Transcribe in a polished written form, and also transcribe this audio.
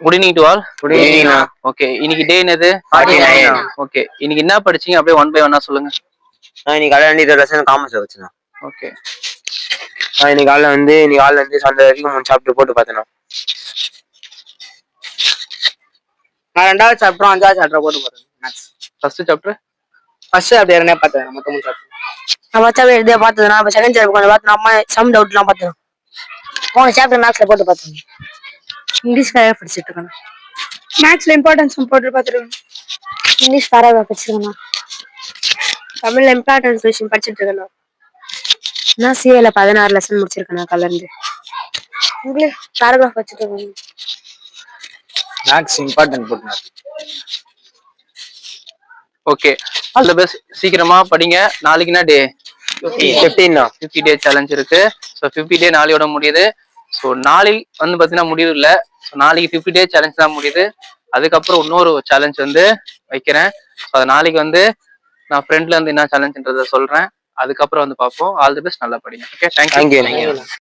Good evening to all. Good evening. Okay, இன்னைக்கு டே என்னது? 49. Okay, இன்னைக்கு என்ன படிச்சீங்க? அப்படியே ஒன் பை ஒன்னா சொல்லுங்க. இன்னைக்கு காலையில இந்த லெசன் காமர்ஸ் வச்சுனா. ஓகே. இன்னைக்கு காலையில வந்து சண்டே வரைக்கும் 3 சாப்டர் போட்டு பார்த்தேன். நான் 2வது சாப்டரும் 5வது சாப்டர் போட்டு பார்த்தேன். மேத்ஸ் ஃபர்ஸ்ட் சாப்டர் அப்படியே என்ன பார்த்தேன். மொத்தம் 3 சாப்டர். நான் ஃபர்ஸ்ட் சாப்டர் எழுதியே பார்த்தேன். நான் செகண்ட் சாப்டர் கொஞ்சம் பார்த்தேன். அம்மா சம் டவுட்லாம் பார்த்தேன். போன சாப்டர் மேத்ஸ்ல போட்டு பார்த்தேன். இங்கிலீஷ் பேராகிராஃப் படிச்சிட்டு இருக்கேன். மேத்ஸ்ல இம்பார்ட்டன்ஸ் போட்டு பார்த்துருக்கேன். இங்கிலீஷ் பேராகிராஃப் படிச்சிருக்கேன். தமிழ்ல இம்பார்ட்டன்ஸ் விஷயம் படிச்சிட்டு இருக்கேன். நான் சிஏல 16 லெசன் முடிச்சிருக்கேன் கலந்து. இங்கிலீஷ் பேராகிராஃப் படிச்சிட்டு இருக்கேன். மேத்ஸ் இம்பார்ட்டன்ட் போட்டுனார். Okay, all the best. சீக்கிரமா படிங்க. நாளைக்கு என்ன டே? 50 டே சேலஞ்ச் இருக்கு. ஸோ 50 டே நாளையோட முடியுது. ஸோ நாளைக்கு வந்து பார்த்தீங்கன்னா முடிவு இல்லை. ஸோ நாளைக்கு 50 டே சேலஞ்ச் தான் முடியுது. அதுக்கப்புறம் இன்னொரு சேலஞ்ச் வந்து வைக்கிறேன். ஸோ அது நாளைக்கு வந்து நான் ஃப்ரெண்ட்ல இருந்து என்ன சேலஞ்சுன்றதை சொல்றேன். அதுக்கப்புறம் வந்து பார்ப்போம். ஆல் தி பெஸ்ட், நல்லா படிங்க. Okay, thank you.